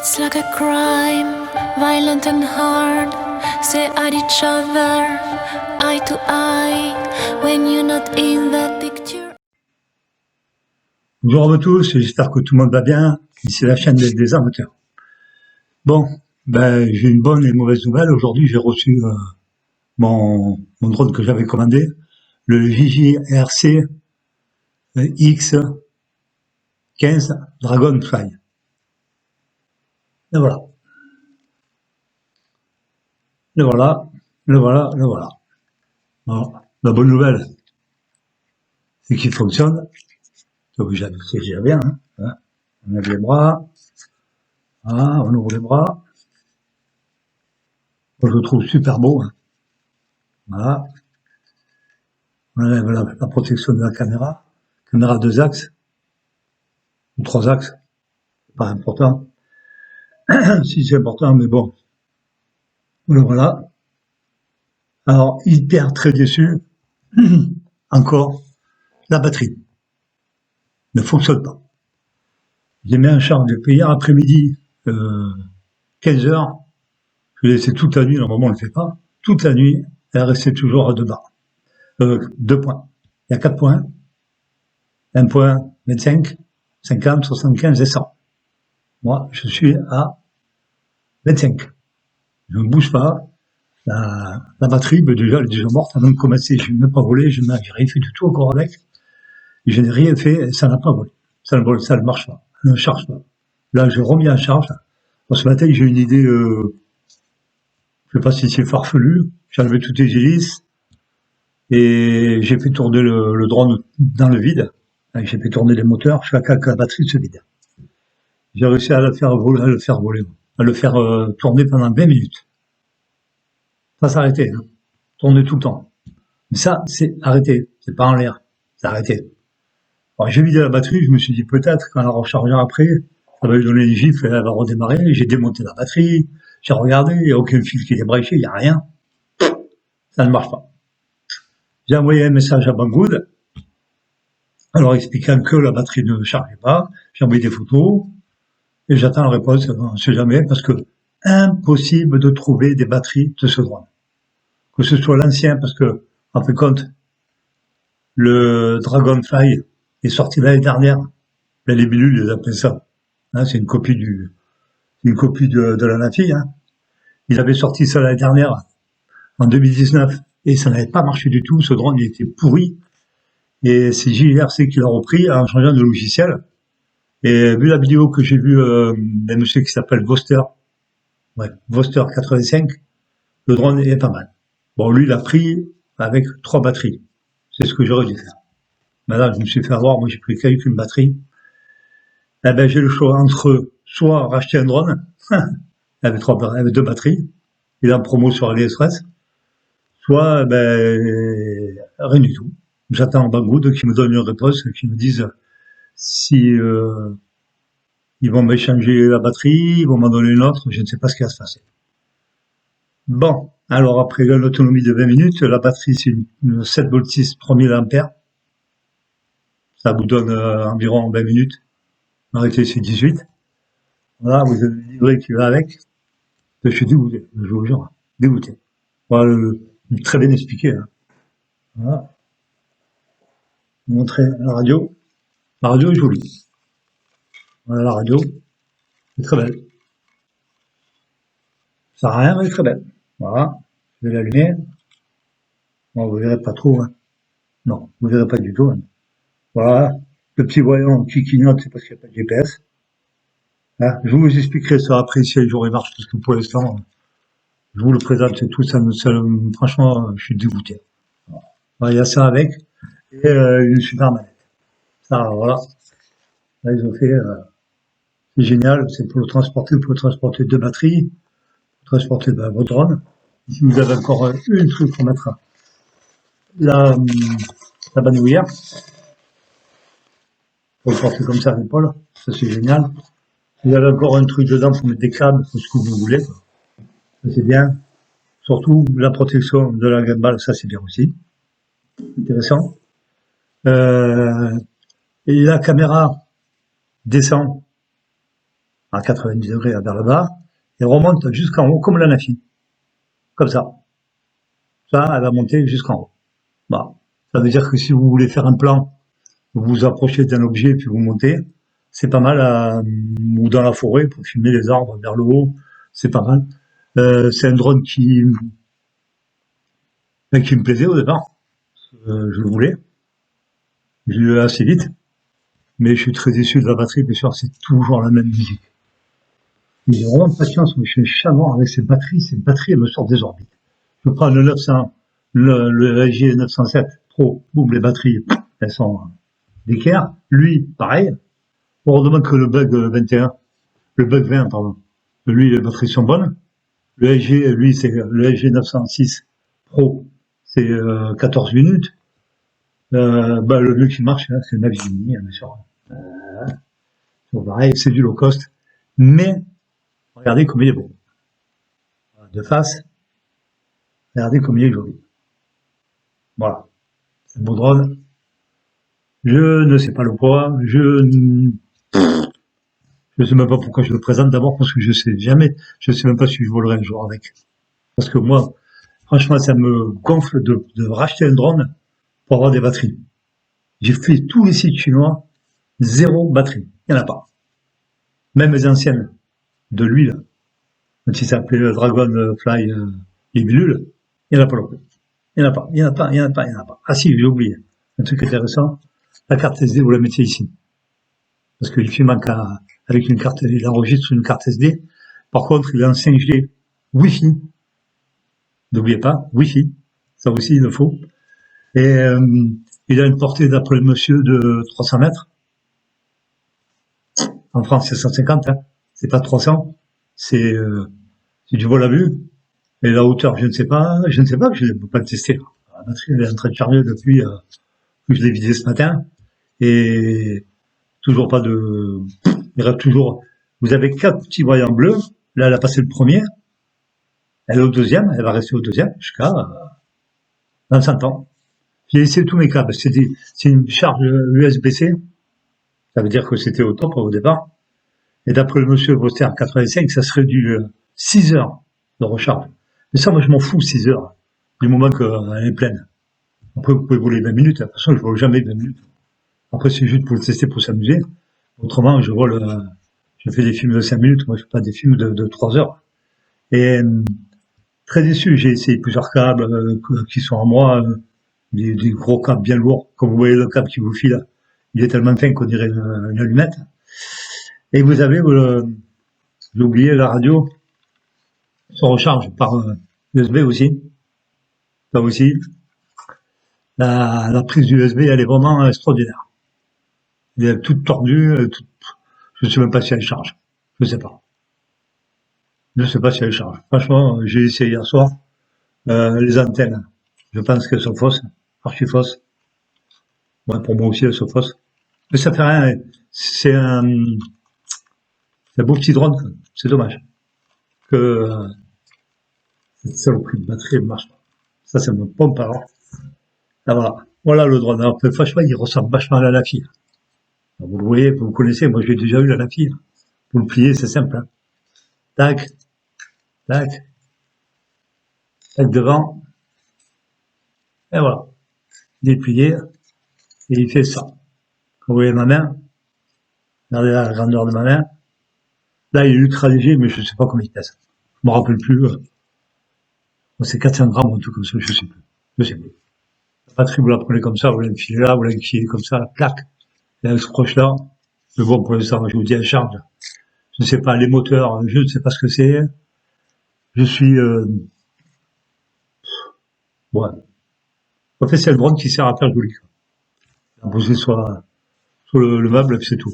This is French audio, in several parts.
It's like a crime, violent and hard. Stay at each other, eye to eye, when you're not in the picture. Bonjour à tous, j'espère que tout le monde va bien. Ici la chaîne des amateurs. Bon, j'ai une bonne et une mauvaise nouvelle. Aujourd'hui, j'ai reçu mon drone que j'avais commandé, le JJRC X15 Dragonfly. Et voilà. Le voilà, le voilà, le voilà. Alors, la bonne nouvelle, c'est qu'il fonctionne. Donc c'est déjà bien. Hein. On lève les bras. Voilà, on ouvre les bras. Moi, je le trouve super beau. Hein. Voilà. On enlève la protection de la caméra. Caméra 2 axes. Ou 3 axes. C'est pas important. Si c'est important, mais bon. Voilà. Alors, hyper très déçu. Encore, la batterie ne fonctionne pas. J'ai mis en charge depuis hier après-midi, 15 heures. Je l'ai laissé toute la nuit, normalement on ne le fait pas. Toute la nuit, elle restait toujours à 2 barres. 2 points. Il y a 4 points. 1 point 25, 50, 75 et 100. Moi, je suis à 25. Je ne bouge pas. La batterie, déjà, elle est déjà morte avant de commencer. Je n'ai même pas volé, je n'ai rien fait du tout encore avec. Je n'ai rien fait, et ça n'a pas volé. Ça ne marche pas. Ça ne charge pas. Là, je remets en charge. Ce matin, j'ai une idée, je sais pas si c'est farfelu. J'ai enlevé toutes les hélices et j'ai fait tourner le drone dans le vide. J'ai fait tourner les moteurs jusqu'à que la batterie se vide. J'ai réussi à le faire tourner pendant 20 minutes. Ça s'arrêtait, hein. Tourner tout le temps. Mais ça, c'est arrêté. C'est pas en l'air. C'est arrêté. Alors, j'ai vidé la batterie, je me suis dit peut-être qu'en la rechargeant après, ça va lui donner des gifles et elle va redémarrer. J'ai démonté la batterie, j'ai regardé, il n'y a aucun fil qui est débranché, il n'y a rien. Ça ne marche pas. J'ai envoyé un message à Banggood, alors expliquant que la batterie ne chargeait pas. J'ai envoyé des photos et j'attends la réponse, on ne sait jamais, parce que impossible de trouver des batteries de ce drone. Que ce soit l'ancien, parce que, en fin de compte, le Dragonfly est sorti l'année dernière. Les libellules, ils appellent ça. Hein, c'est une copie de la Nafi. Hein. Ils avaient sorti ça l'année dernière, en 2019, et ça n'avait pas marché du tout. Ce drone, il était pourri. Et c'est JRC qui l'a repris en changeant de logiciel. Et vu la vidéo que j'ai vue d'un monsieur qui s'appelle Voster, Voster 85, le drone est pas mal. Bon, lui, il a pris avec 3 batteries. C'est ce que j'aurais dû faire. Maintenant, je me suis fait avoir, moi j'ai pris qu'une batterie. Eh j'ai le choix entre soit racheter un drone, avec 2 batteries, il est en promo sur AliExpress, soit, rien du tout. J'attends Banggood qui me donne une réponse, qui me disent si, ils vont m'échanger la batterie, ils vont m'en donner une autre, je ne sais pas ce qui va se passer. Bon. Alors après une autonomie de 20 minutes, la batterie c'est une 7 v 6 3000 ampères. Ça vous donne environ 20 minutes. En réalité c'est 18. Voilà, vous avez le livret qui va avec. Je suis dégoûté, je vous jure, dégoûté. Voilà, très bien expliqué. Hein. Voilà. Montrer la radio. La radio est jolie. Voilà la radio. C'est très belle. Ça n'a rien, mais elle est très belle. Voilà. Je vais l'allumer. Bon, vous verrez pas trop. Hein. Non, vous verrez pas du tout. Hein. Voilà. Le petit voyant qui clignote, c'est parce qu'il n'y a pas de GPS. Hein. Je vous expliquerai ça après si le jour il marche, parce que pour l'instant, je vous le présente, c'est tout. Franchement, je suis dégoûté. Voilà, il y a ça avec. Et une super manette. Ça, voilà. Là, ils ont fait, c'est génial, c'est pour le transporter, vous pouvez transporter 2 batteries, pour transporter votre drone. Ici, vous avez encore une truc pour mettre la bandoulière, pour le porter comme ça à l'épaule, ça c'est génial. Vous avez encore un truc dedans pour mettre des câbles, pour ce que vous voulez, quoi. Ça c'est bien. Surtout, la protection de la gimbal, ça c'est bien aussi. Intéressant. Et la caméra descend à 90 degrés vers le bas, et elle remonte jusqu'en haut, comme la Nafi. Comme ça. Ça, elle va monter jusqu'en haut. Bah, ça veut dire que si vous voulez faire un plan, vous vous approchez d'un objet, puis vous montez, c'est pas mal, ou dans la forêt, pour filmer les arbres vers le haut, c'est pas mal. C'est un drone qui me plaisait au départ. Je le voulais. Je l'ai eu assez vite. Mais je suis très déçu de la batterie, bien sûr, c'est toujours la même musique. J'ai vraiment pas de chance, moi, je suis un chaman avec ces batteries, elles me sortent des orbites. Je prends le 900, le LG 907 Pro, boum, les batteries, elles sont d'équerre. Lui, pareil. Heureusement que le bug 21, le bug 20, pardon. Lui, les batteries sont bonnes. Le LG, lui, c'est le LG 906 Pro, c'est 14 minutes. Le mieux qui marche, hein, c'est le Navigini, bien sûr. Pareil, c'est du low cost. Mais, regardez comme il est beau. De face, regardez comme il est joli. Voilà. C'est un beau drone. Je ne sais pas le poids. Je sais même pas pourquoi je le présente. D'abord parce que je sais même pas si je volerai un jour avec. Parce que moi, franchement, ça me gonfle de racheter un drone pour avoir des batteries. J'ai fait tous les sites chinois, 0 batterie. Il n'y en a pas. Même les anciennes de l'huile, même si ça s'appelait Dragonfly Libellule, il n'y en a pas non plus. Il n'y en a pas. Ah si, j'ai oublié. Un truc intéressant, la carte SD, vous la mettez ici. Parce qu'il filme avec une carte, il enregistre sur une carte SD. Par contre, il est en 5G Wi-Fi. N'oubliez pas, Wi-Fi. Ça aussi, il le faut. Et il a une portée, d'après le monsieur, de 300 mètres. En France, c'est 150, hein. C'est pas 300. C'est du vol à vue. Et la hauteur, je ne sais pas, je ne peux pas le tester. La batterie, elle est en train de charger depuis que je l'ai vidé ce matin. Et toujours pas de... Il reste toujours... Vous avez 4 petits voyants bleus. Là, elle a passé le premier. Elle est au deuxième. Elle va rester au deuxième jusqu'à dans 100 ans. J'ai essayé tous mes câbles. C'est une charge USB-C. Ça veut dire que c'était au top au départ. Et d'après le monsieur Voster 85, ça serait du 6 heures de recharge. Mais ça, moi, je m'en fous, 6 heures. Du moment qu'elle est pleine. Après, vous pouvez voler 20 minutes. De toute façon, je vole jamais 20 minutes. Après, c'est juste pour le tester, pour s'amuser. Autrement, je fais des films de 5 minutes. Moi, je fais pas des films de 3 heures. Et, très déçu. J'ai essayé plusieurs câbles, qui sont à moi, des gros câbles bien lourds. Comme vous voyez le câble qui vous file, il est tellement fin qu'on dirait une allumette. Et vous avez, j'ai oublié, la radio se recharge par USB aussi. Là aussi, la prise USB, elle est vraiment extraordinaire. Elle est toute tordue, je ne sais même pas si elle charge. Je sais pas. Je sais pas si elle charge. Franchement, j'ai essayé hier soir. Les antennes, je pense qu'elles sont fausses, archi fausses. Ouais, pour moi aussi, elles sont fausses. Mais ça fait rien. C'est un beau petit drone, quoi. C'est dommage que cette saloperie de batterie ne marche pas. Ça me pompe alors. Là, voilà le drone. Alors, franchement, il ressemble vachement à la Nafi. Vous le voyez, vous connaissez, moi j'ai déjà eu la Nafi. Vous le pliez, c'est simple. Hein. Tac, tac, tac devant. Et voilà. Déplié. Et il fait ça. Vous voyez ma main. Regardez la grandeur de ma main. Là, il est ultra léger, mais je ne sais pas combien il pèse. Je me rappelle plus. C'est 400 grammes, un truc comme ça, je sais plus. La batterie, vous la prenez comme ça, vous l'enfilez là, vous l'enfilez comme ça, clac. Et elle se proche là. Mais bon, pour l'instant, je vous dis, elle charge. Je ne sais pas, les moteurs, je ne sais pas ce que c'est. Je suis, ouais. En fait, c'est le drone qui sert à faire joli. À poser sur le meuble, et puis c'est tout.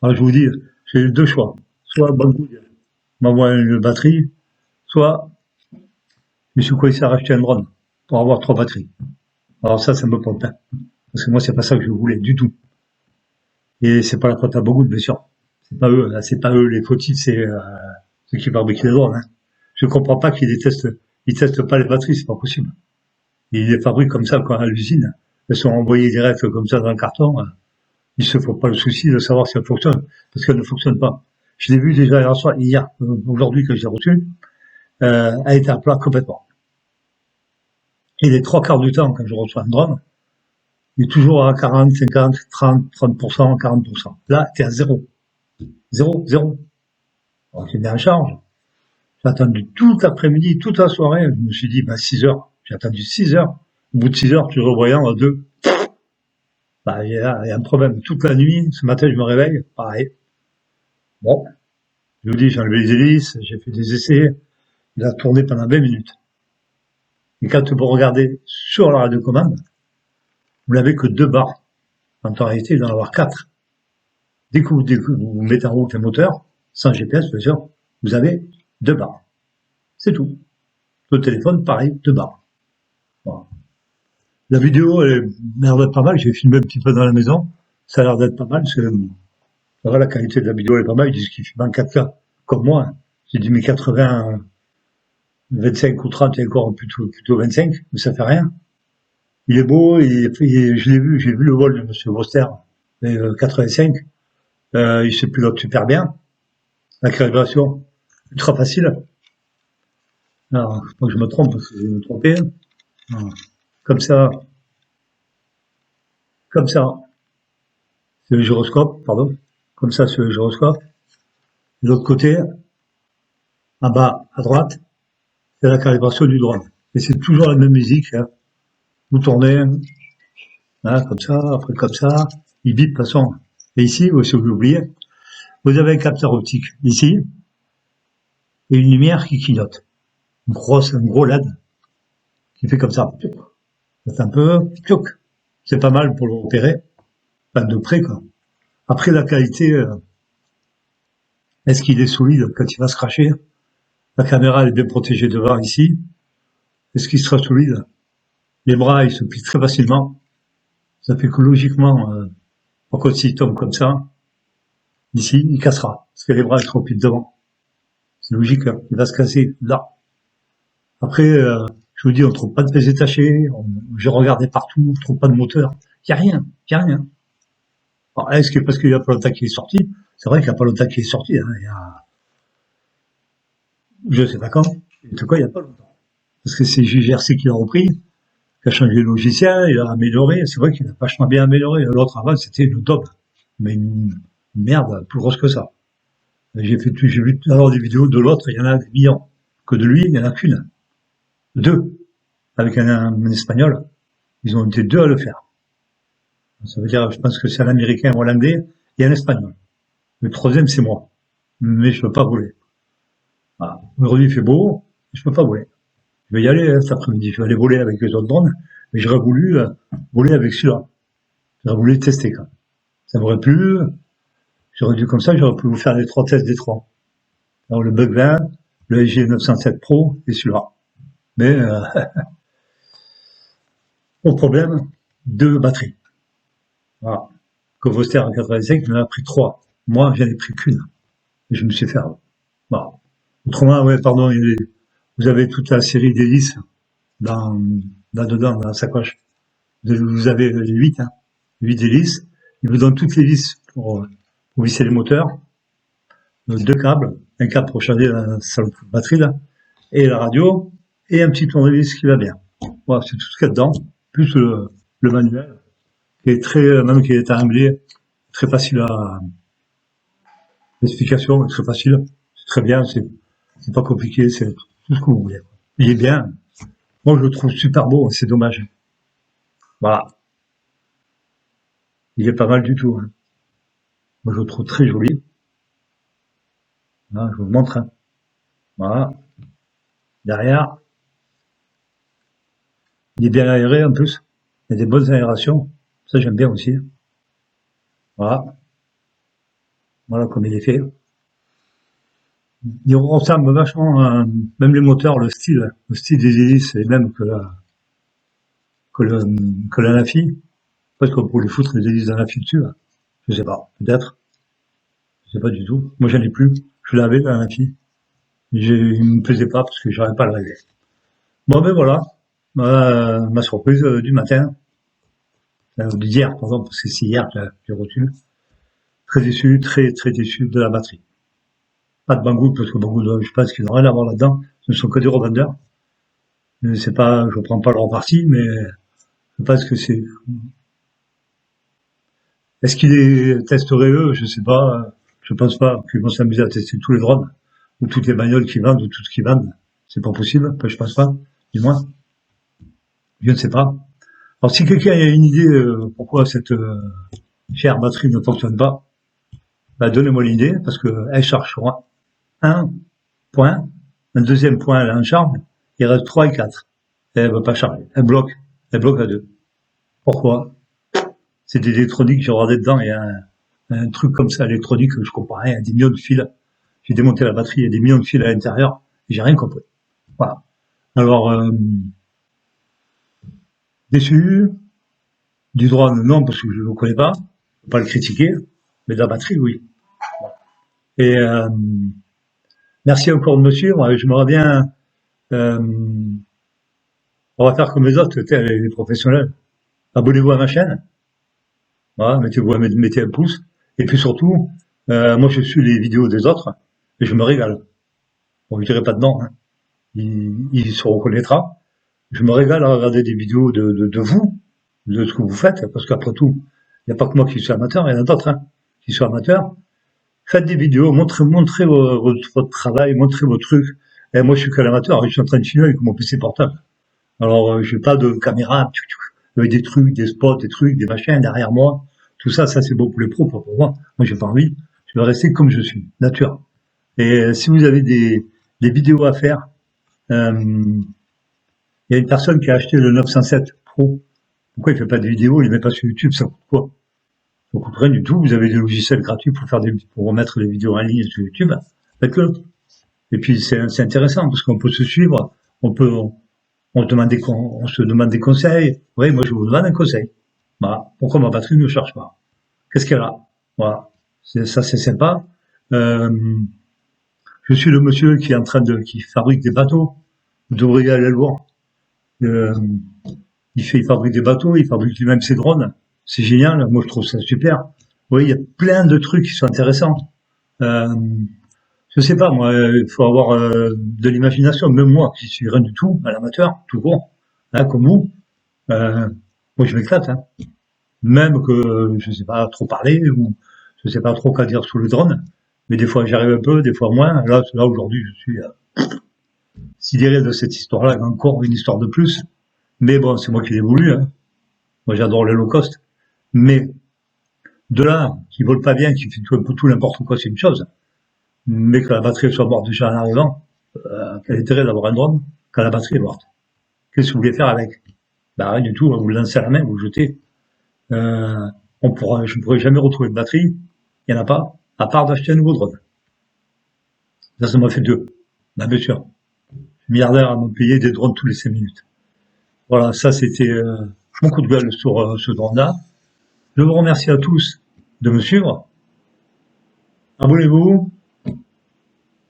Alors, je vous dis, j'ai 2 choix. Soit Banggood m'envoie une batterie, soit je me suis coincé à racheter un drone pour avoir 3 batteries. Alors ça me pompe, hein. Parce que moi, c'est pas ça que je voulais du tout. Et c'est pas la faute à Banggood, bien sûr. C'est pas eux les fautifs, c'est ceux qui fabriquent les drones. Hein. Je comprends pas ils testent pas les batteries, c'est pas possible. Ils les fabriquent comme ça, quoi, à l'usine. Elles sont envoyées direct comme ça dans le carton. Ils se font pas le souci de savoir si elles fonctionnent, parce qu'elles ne fonctionnent pas. Je l'ai vu déjà hier, aujourd'hui que j'ai reçu, elle était à plat complètement. Et les 3 quarts du temps, quand je reçois un drone, il est toujours à 40, 50, 30, 30%, 40%. Là, t'es à 0. 0, 0. Alors, j'ai mis en charge. J'ai attendu toute l'après-midi, toute la soirée. Je me suis dit, 6 heures. J'ai attendu 6 heures. Au bout de 6 heures, tu revoyant à 2. Il y a un problème. Toute la nuit, ce matin, je me réveille, pareil. Bon. Je vous dis, j'ai enlevé les hélices, j'ai fait des essais. Il a tourné pendant 20 minutes. Et quand vous regardez sur la radiocommande, vous n'avez que 2 barres. En réalité, il doit en avoir 4. Dès que vous mettez en route les moteurs, sans GPS, bien sûr, vous avez 2 barres. C'est tout. Le téléphone, pareil, 2 barres. Voilà. La vidéo, elle a l'air d'être pas mal. J'ai filmé un petit peu dans la maison. Ça a l'air d'être pas mal. La qualité de la vidéo est pas mal. Ils disent qu'il filme en 4K, comme moi. J'ai dit, mais 80, 25 ou 30, et encore plutôt 25, mais ça fait rien. Il est beau, je l'ai vu, j'ai vu le vol de M. Voster, 85. Il se pilote super bien. La calibration, ultra facile. Alors, faut pas que je me trompe, parce que je vais me tromper. Alors, comme ça, c'est le gyroscope, pardon. Comme ça, c'est le gyroscope. De l'autre côté, en bas, à droite, c'est la calibration du drone. Et c'est toujours la même musique, hein. Vous tournez, hein, comme ça, après comme ça, il bip de toute façon. Et ici, si vous oubliez, vous avez un capteur optique ici, et une lumière qui clignote. Un gros LED, qui fait comme ça. C'est un peu, c'est pas mal pour le repérer, enfin de près, quoi. Après, la qualité, est-ce qu'il est solide quand il va se cracher? La caméra, elle est bien protégée devant ici. Est-ce qu'il sera solide? Les bras, ils se plient très facilement. Ça fait que logiquement, par contre, s'il tombe comme ça, ici, il cassera. Parce que les bras, ils sont plis devant. C'est logique, hein. Il va se casser là. Après, je vous dis, on trouve pas de pièces détachées. J'ai regardé partout, on trouve pas de moteur. Il y a rien. Alors, est-ce que parce qu'il y a pas longtemps qu'il est sorti? C'est vrai qu'il y a pas longtemps qu'il est sorti, hein. Je sais pas quand. En tout cas, il y a pas longtemps. Parce que c'est JGRC qui l'a repris, qui a changé le logiciel, il a amélioré. C'est vrai qu'il a vachement bien amélioré. L'autre avant, c'était le top. Mais une merde plus grosse que ça. J'ai vu alors des vidéos de l'autre, il y en a des millions. Que de lui, il y en a qu'une. 2. Avec un espagnol. Ils ont été 2 à le faire. Ça veut dire, je pense que c'est un américain, un hollandais et un espagnol. Le troisième, c'est moi. Mais je peux pas voler. Voilà. Aujourd'hui, il fait beau, je peux pas voler. Je vais y aller, hein, cet après-midi. Je vais aller voler avec les autres drones, mais j'aurais voulu voler avec celui-là. J'aurais voulu tester, quand même. Ça m'aurait plu. J'aurais dû comme ça, j'aurais pu vous faire les 3 tests des 3. Alors, le Bug 20, le LG 907 Pro et celui-là. Mais, au problème, 2 batteries. Voilà. Que Voster en 85, il en a pris 3. Moi, j'en ai pris qu'une. Et je me suis fait avoir. Voilà. Autrement, ouais, pardon, vous avez toute la série d'hélices là-dedans, dans la sacoche. Vous avez 8, hein. 8 hélices. Ils vous donnent toutes les vis pour visser les moteurs. 2 câbles. Un câble pour charger la salope de batterie, là. Et la radio. Et un petit tournevis qui va bien. Voilà, c'est tout ce qu'il y a dedans. Plus le manuel. Qui est même qui est anglais. Très facile l'explication est très facile. C'est très bien, c'est pas compliqué, c'est tout ce que vous voulez. Il est bien. Moi, je le trouve super beau, c'est dommage. Voilà. Il est pas mal du tout, hein. Moi, je le trouve très joli. Là, je vous le montre, hein. Voilà. Derrière. Il est bien aéré, en plus. Il y a des bonnes aérations. Ça, j'aime bien aussi. Voilà. Voilà comme il est fait. Il ressemble vachement, même les moteurs, le style des hélices est même que la Nafi. Parce qu'on pourrait les foutre les hélices de la Nafi dessus, là. Je sais pas, peut-être. Je sais pas du tout. Moi, j'en ai plus. Je l'avais, la Nafi. Il me plaisait pas parce que j'arrivais pas à le régler. Bon, ben voilà. Ma surprise du matin. D'hier, pardon, parce que c'est hier que j'ai reçu. Très déçu de la batterie. Pas de Banggood, parce que Banggood, je pense qu'ils n'ont rien à voir là-dedans. Ce ne sont que des revendeurs. C'est pas, je prends pas leur parti, mais je pense que c'est... Est-ce qu'ils les testeraient eux? Je sais pas. Je pense pas qu'ils vont s'amuser à tester tous les drones, ou toutes les bagnoles qu'ils vendent, ou tout ce qu'ils vendent. C'est pas possible. Enfin, je pense pas. Du moins. Je ne sais pas. Alors, si quelqu'un a une idée pourquoi cette chère batterie ne fonctionne pas, bah, donnez-moi l'idée, parce que elle charge sur un point, un deuxième point, elle est en charge, il reste 3 et 4. Et elle veut pas charger. Elle bloque à 2. Pourquoi? C'est de l'électronique, j'ai regardé dedans, il y a un truc comme ça, électronique, je comprends rien, il y a des millions de fils. J'ai démonté la batterie, il y a des millions de fils à l'intérieur, et j'ai rien compris. Voilà. Alors, déçu, du drone, non, parce que je ne le connais pas, je ne peux pas le critiquer, mais de la batterie, oui. Et merci encore de me suivre, j'aimerais bien, on va faire comme les autres, les professionnels. Abonnez-vous à ma chaîne, voilà, mettez un pouce, et puis surtout, moi je suis les vidéos des autres, et je me régale. Bon, je dirai pas de nom, hein. Il se reconnaîtra. Je me régale à regarder des vidéos de vous, de ce que vous faites, parce qu'après tout, il n'y a pas que moi qui suis amateur, il y en a d'autres hein, qui sont amateurs. Faites des vidéos, montrez votre travail, montrez vos trucs. Et moi, je suis qu'un amateur, je suis en train de filmer avec mon PC portable. Alors, j'ai pas de caméra, avec des trucs, des spots, des trucs, des machins derrière moi. Tout ça, c'est beau pour les pros, pas pour moi. Moi, j'ai pas envie. Je vais rester comme je suis, nature. Et si vous avez des vidéos à faire, il y a une personne qui a acheté le 907 Pro. Pourquoi il fait pas de vidéos, il les met pas sur YouTube, ça coûte quoi? Ça coûte rien du tout. Vous avez des logiciels gratuits pour remettre les vidéos en ligne sur YouTube. Faites-le. Et puis c'est intéressant parce qu'on peut se suivre, on se demande des conseils. Oui, moi je vous demande un conseil. Voilà. Pourquoi ma batterie ne charge pas? Qu'est-ce qu'elle a? Voilà. Ça c'est sympa. Je suis le monsieur qui fabrique des bateaux. Vous devriez aller le voir. Il fabrique des bateaux, il fabrique lui-même ses drones. C'est génial, moi je trouve ça super. Oui, il y a plein de trucs qui sont intéressants. Je sais pas, moi, il faut avoir de l'imagination. Même moi, qui suis rien du tout, à l'amateur, tout court, hein, comme vous, moi je m'éclate. Hein. Même que je sais pas trop parler, ou je sais pas trop quoi dire sur le drone, mais des fois j'arrive un peu, des fois moins. Là aujourd'hui, je suis sidéré de cette histoire-là, encore une histoire de plus. Mais bon, c'est moi qui l'ai voulu. Hein. Moi, j'adore le low cost. Mais de là, qui vole pas bien, qui fait un peu tout n'importe quoi, c'est une chose. Mais que la batterie soit morte déjà en arrivant, quel intérêt d'avoir un drone quand la batterie est morte? Qu'est-ce que vous voulez faire avec? Bah rien du tout, vous le lancez à la main, vous le jetez. Je ne pourrai jamais retrouver de batterie, il n'y en a pas, à part d'acheter un nouveau drone. Ça m'a fait 2. Bah bien sûr. Je suis milliardaire à me payer des drones tous les 5 minutes. Voilà, ça c'était mon coup de gueule sur ce drone-là. Je vous remercie à tous de me suivre. Abonnez-vous.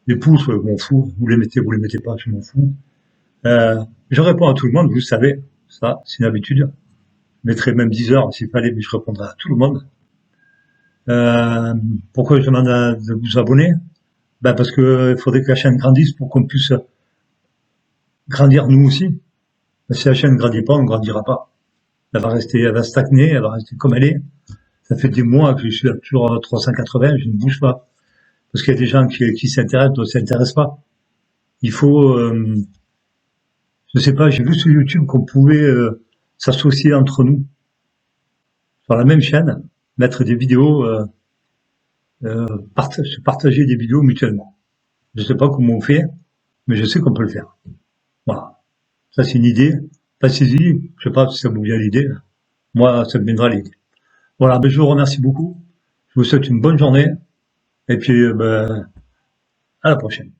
Les pouces, je m'en fous. Vous les mettez pas, je m'en fous. Je réponds à tout le monde, vous savez. Ça, c'est une habitude. Je mettrai même 10 heures s'il fallait, mais je répondrai à tout le monde. Pourquoi je demande de vous abonner? Ben parce que il faudrait que la chaîne grandisse pour qu'on puisse grandir nous aussi. Si la chaîne ne grandit pas, on ne grandira pas. Elle va stagner, elle va rester comme elle est. Ça fait des mois que je suis toujours à 380, je ne bouge pas. Parce qu'il y a des gens qui s'intéressent, d'autres ne s'intéressent pas. Il faut, je sais pas, j'ai vu sur YouTube qu'on pouvait s'associer entre nous sur la même chaîne, mettre des vidéos, partager des vidéos mutuellement. Je sais pas comment on fait, mais je sais qu'on peut le faire. Voilà. Ça c'est une idée. Passez-y. Je sais pas si ça vous vient l'idée. Moi, ça me viendra l'idée. Voilà. Ben, je vous remercie beaucoup. Je vous souhaite une bonne journée. Et puis, à la prochaine.